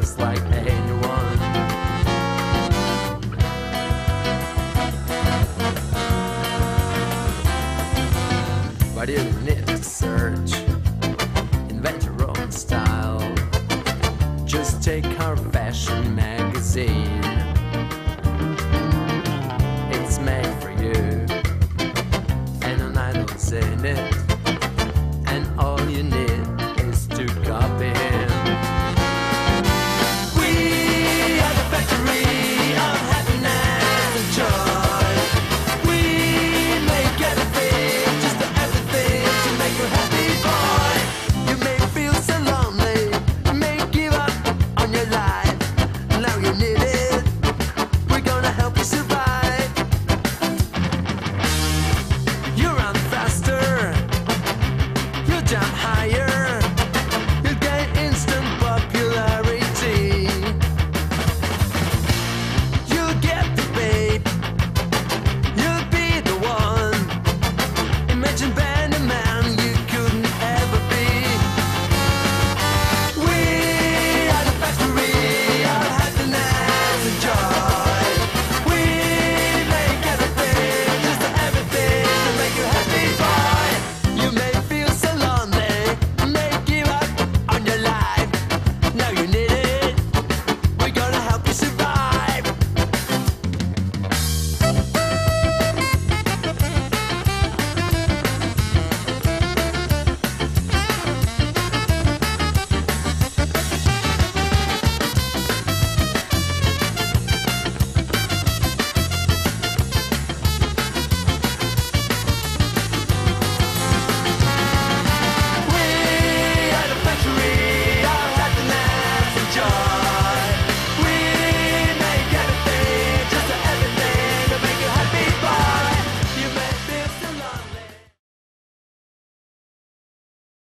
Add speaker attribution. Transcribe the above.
Speaker 1: just like anyone. Why do you need to search? Invent your own style. Just take our fashion magazine. It's made for you, and an idol's in it.